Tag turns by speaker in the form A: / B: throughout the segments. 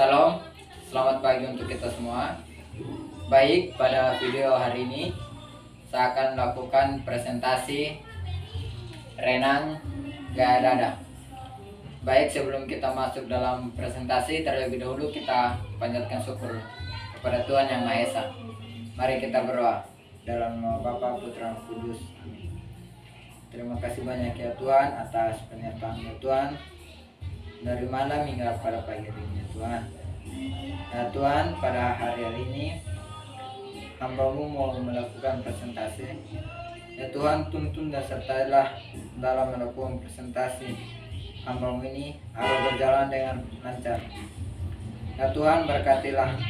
A: Salam, selamat pagi untuk kita semua. Baik, pada video hari ini saya akan melakukan presentasi renang gaya dada. Baik, sebelum kita masuk dalam presentasi, terlebih dahulu kita panjatkan syukur kepada Tuhan Yang Maha Esa. Mari kita berdoa dalam nama Bapa, Putra, dan Kudus. Amin. Terima kasih banyak ya Tuhan atas penyertaan Tuhan dari malam hingga pada pagi hari ini Tuhan. Ya Tuhan, pada hari ini hamba-Mu mau melakukan presentasi. Ya Tuhan, tuntun dan sertailah dalam melakukan presentasi hamba-Mu ini agar berjalan dengan lancar. Ya Tuhan, berkatilah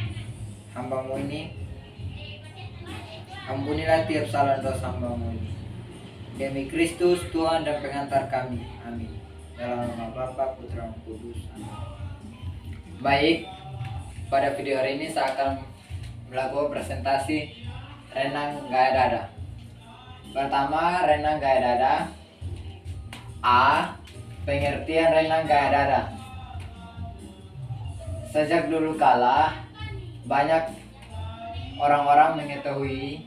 A: hamba-Mu ini. Ampunilah tiap salah dosa hamba-Mu ini. Demi Kristus Tuhan dan pengantar kami. Amin. Dalam nama Bapa, Putra, dan Kudus. Amin. Baik, pada video hari ini saya akan melakukan presentasi renang gaya dada. Pertama, renang gaya dada. A. Pengertian renang gaya dada. Sejak dulu kala banyak orang-orang mengetahui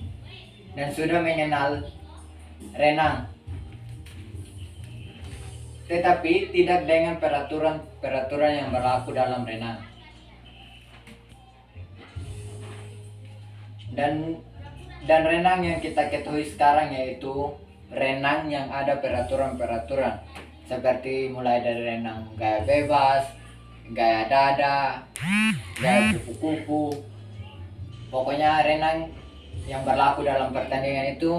A: dan sudah mengenal renang, tetapi tidak dengan peraturan yang berlaku dalam renang. Dan renang yang kita ketahui sekarang yaitu renang yang ada peraturan-peraturan, seperti mulai dari renang gaya bebas, gaya dada, gaya kupu-kupu. Pokoknya renang yang berlaku dalam pertandingan itu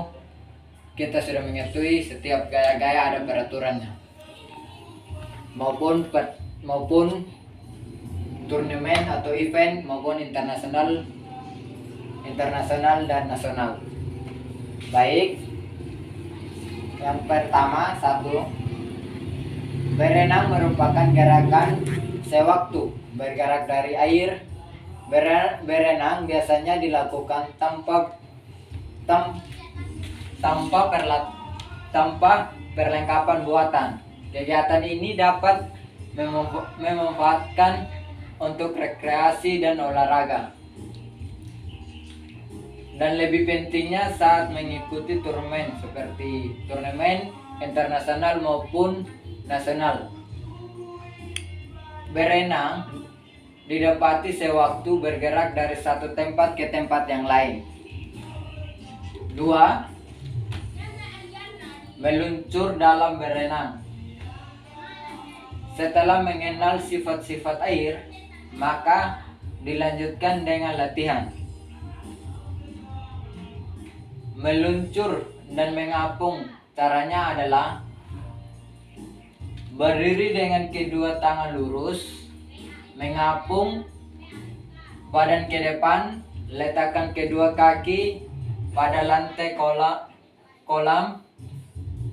A: kita sudah mengetahui setiap gaya-gaya ada peraturannya, maupun turnamen atau event maupun internasional dan nasional. Baik, yang pertama, satu, berenang merupakan gerakan sewaktu bergerak dari air. Berenang biasanya dilakukan tanpa perlengkapan buatan. Kegiatan ini dapat memanfaatkan untuk rekreasi dan olahraga, dan lebih pentingnya saat mengikuti turnamen seperti turnamen internasional maupun nasional. Berenang didapati sewaktu bergerak dari satu tempat ke tempat yang lain. 2. Meluncur dalam berenang. Setelah mengenal sifat-sifat air, maka dilanjutkan dengan latihan. Meluncur dan mengapung, caranya adalah berdiri dengan kedua tangan lurus, mengapung badan ke depan, letakkan kedua kaki pada lantai kolam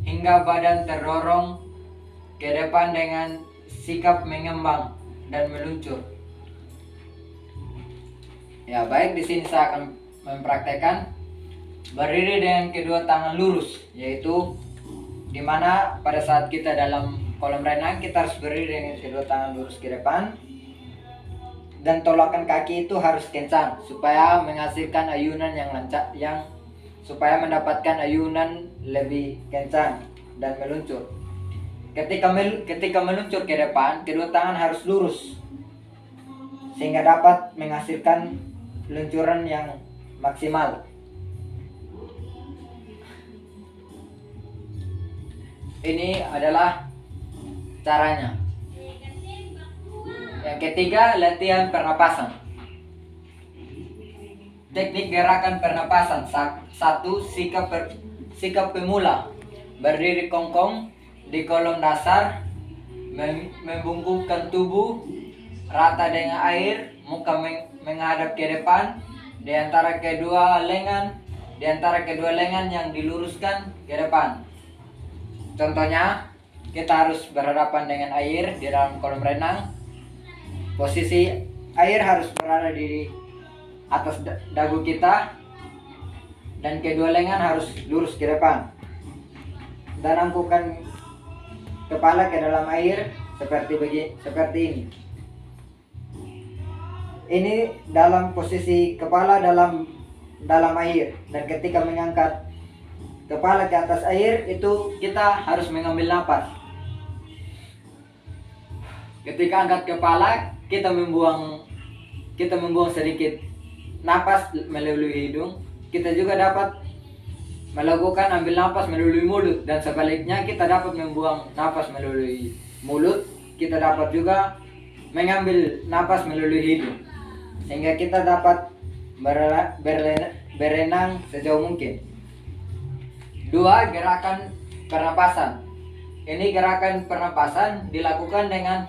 A: hingga badan terdorong ke depan dengan sikap mengembang dan meluncur. Ya, baik, di sini saya akan mempraktekkan berdiri dengan kedua tangan lurus, yaitu dimana pada saat kita dalam kolam renang kita harus berdiri dengan kedua tangan lurus ke depan, dan tolakan kaki itu harus kencang supaya menghasilkan ayunan yang lancar, supaya mendapatkan ayunan lebih kencang dan meluncur. Ketika meluncur ke depan, kedua tangan harus lurus sehingga dapat menghasilkan luncuran yang maksimal. Ini adalah caranya. Yang ketiga, latihan pernapasan. Teknik gerakan pernapasan. 1. Sikap pemula. Berdiri kongkong di kolom dasar, membungkukkan tubuh rata dengan air, muka menghadap ke depan, di antara kedua lengan yang diluruskan ke depan. Contohnya, kita harus berhadapan dengan air di dalam kolam renang. Posisi air harus berada di atas dagu kita, dan kedua lengan harus lurus ke depan, dan angkukan kepala ke dalam air seperti ini.
B: ini dalam posisi kepala dalam air, dan ketika mengangkat kepala ke atas air itu kita harus mengambil napas. Ketika angkat kepala kita membuang sedikit napas melalui hidung. Kita juga dapat melakukan ambil napas melalui mulut, dan sebaliknya kita dapat membuang napas melalui mulut. Kita dapat juga mengambil napas melalui hidung, sehingga kita dapat berenang sejauh mungkin. 2. Gerakan pernapasan. Ini gerakan pernapasan dilakukan dengan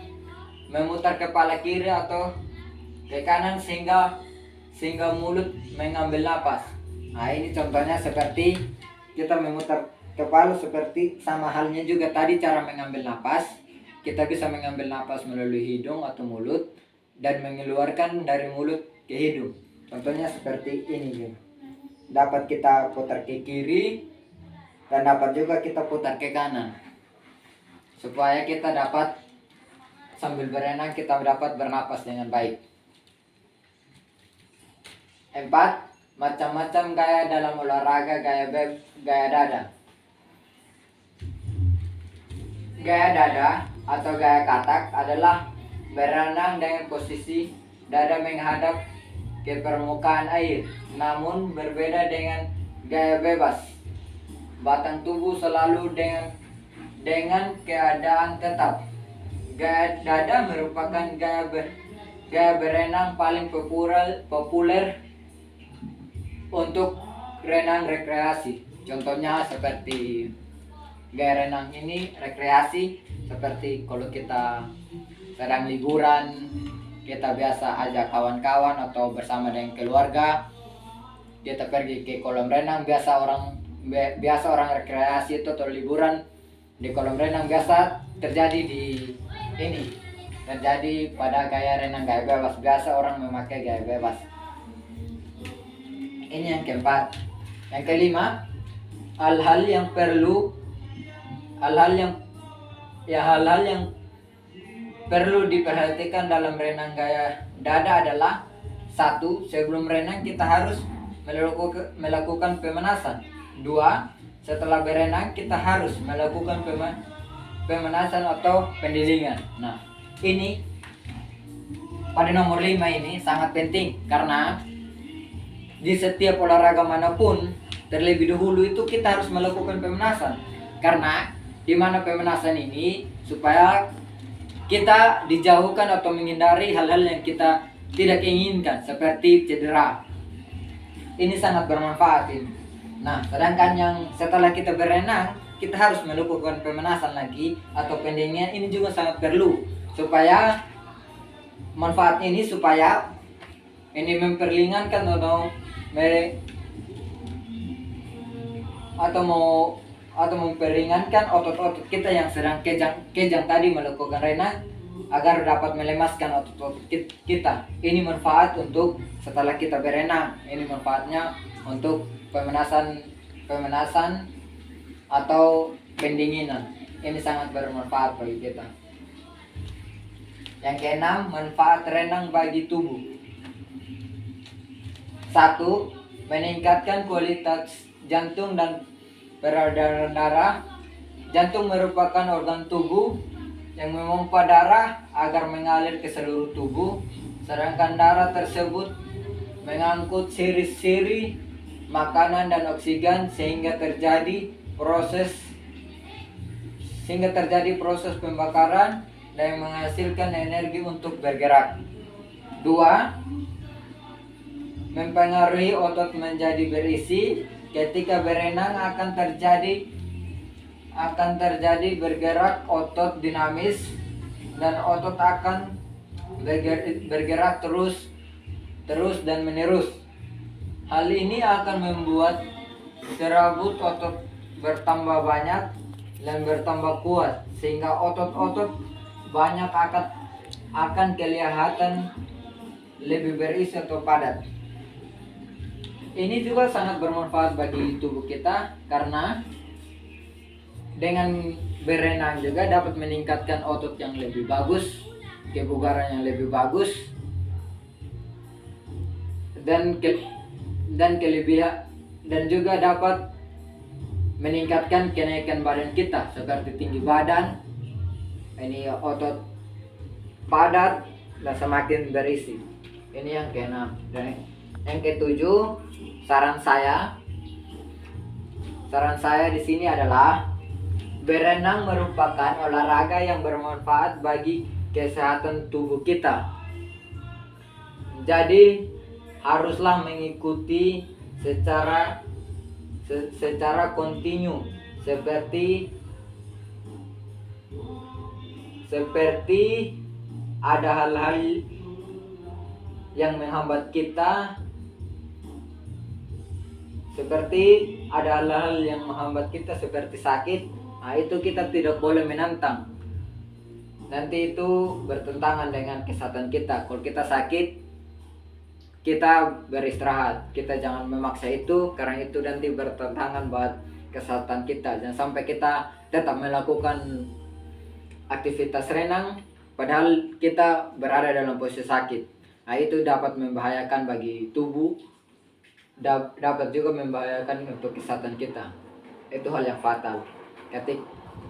B: memutar kepala kiri atau ke kanan sehingga mulut mengambil napas. Nah, ini contohnya seperti kita memutar kepala, seperti sama halnya juga tadi cara mengambil napas. Kita bisa mengambil napas melalui hidung atau mulut dan mengeluarkan dari mulut ke hidung. Contohnya seperti ini. Dapat kita putar ke kiri dan dapat juga kita putar ke kanan. Supaya kita dapat sambil berenang kita dapat bernapas dengan baik. 4. Macam-macam gaya dalam olahraga gaya dada. Gaya dada atau gaya katak adalah berenang dengan posisi dada menghadap ke permukaan air, namun berbeda dengan gaya bebas. Batang tubuh selalu dengan keadaan tetap. Gaya dada merupakan gaya berenang paling populer untuk renang rekreasi. Contohnya seperti gaya renang ini rekreasi, seperti kalau kita sedang liburan, kita biasa ajak kawan-kawan atau bersama dengan keluarga, kita pergi ke kolam renang. Biasa orang rekreasi itu atau liburan di kolam renang biasa terjadi pada gaya renang gaya bebas. Biasa orang memakai gaya bebas. Ini yang keempat. Yang kelima, hal-hal yang perlu diperhatikan dalam renang gaya dada adalah: 1. Sebelum renang kita harus melakukan pemanasan. 2. Setelah berenang kita harus melakukan pemanasan atau pendinginan. Nah, ini pada nomor 5 ini sangat penting, karena di setiap olahraga manapun terlebih dahulu itu kita harus melakukan pemanasan. Karena di mana pemanasan ini supaya kita dijauhkan atau menghindari hal-hal yang kita tidak inginkan seperti cedera. Ini sangat bermanfaat ini. Nah, sedangkan yang setelah kita berenang kita harus melakukan pemanasan lagi atau pendinginan. Ini juga sangat perlu supaya manfaat ini supaya ini memperingankan atau memperingankan otot-otot kita yang sedang kejang tadi melakukan renang, agar dapat melemaskan otot-otot kita. Ini manfaat untuk setelah kita berenang. Ini manfaatnya untuk pemanasan atau pendinginan. Ini sangat bermanfaat bagi kita. Yang keenam, manfaat renang bagi tubuh. 1. Meningkatkan kualitas jantung dan peredaran darah. Jantung merupakan organ tubuh yang memompa darah agar mengalir ke seluruh tubuh, sedangkan darah tersebut mengangkut seri-seri makanan dan oksigen sehingga terjadi proses pembakaran dan menghasilkan energi untuk bergerak. 2. Mempengaruhi otot menjadi berisi. Ketika berenang akan terjadi bergerak otot dinamis, dan otot akan bergerak terus dan menerus. Hal ini akan membuat serabut otot bertambah banyak dan bertambah kuat, sehingga otot-otot banyak akan kelihatan lebih berisi atau padat. Ini juga sangat bermanfaat bagi tubuh kita, karena dengan berenang juga dapat meningkatkan otot yang lebih bagus, kebugaran yang lebih bagus, dan kelebihan, dan juga dapat meningkatkan kenaikan badan kita seperti tinggi badan, ini otot padat dan semakin berisi. Ini yang keenam. Dan yang ketujuh, saran saya di sini adalah berenang merupakan olahraga yang bermanfaat bagi kesehatan tubuh kita. Jadi haruslah mengikuti secara kontinu seperti ada hal-hal yang menghambat kita, seperti sakit. Nah, itu kita tidak boleh menantang. Nanti itu bertentangan dengan kesehatan kita. Kalau kita sakit, kita beristirahat. Kita jangan memaksa itu, karena itu nanti bertentangan buat kesehatan kita. Jangan sampai kita tetap melakukan aktivitas renang padahal kita berada dalam posisi sakit. Nah, itu dapat membahayakan bagi tubuh, dapat juga membahayakan untuk kesehatan kita. Itu hal yang fatal.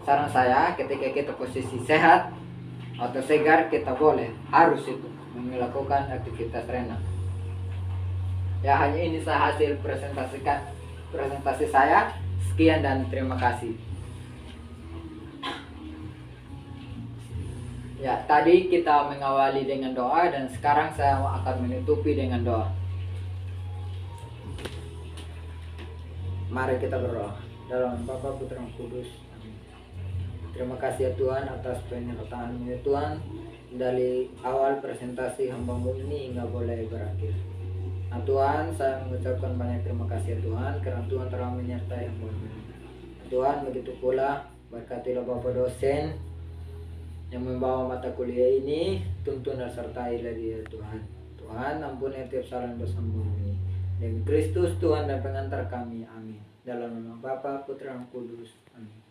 B: Saran saya, ketika kita posisi sehat atau segar, kita harus itu melakukan aktivitas renang. Ya, hanya ini hasil presentasi saya. Sekian dan terima kasih. Ya, tadi kita mengawali dengan doa dan sekarang saya akan menutupi dengan doa. Mari kita berdoa. Dalam Bapa, Putra, dan Kudus. Amin. Terima kasih ya Tuhan atas penyertaan-Mu ya Tuhan. Dari awal presentasi hamba-Mu ini hingga boleh berakhir. Nah Tuhan, saya mengucapkan banyak terima kasih ya Tuhan, karena Tuhan telah menyertai hamba-Mu. Tuhan, begitu pula berkatilah Bapak dosen yang membawa mata kuliah ini, tuntun dan sertai lagi ya Tuhan. Tuhan, ampuni tiap salah dosa kami. Demi Kristus Tuhan dan pengantar kami. Amin. Dalam nama Bapa, Putra, dan Kudus. Amin.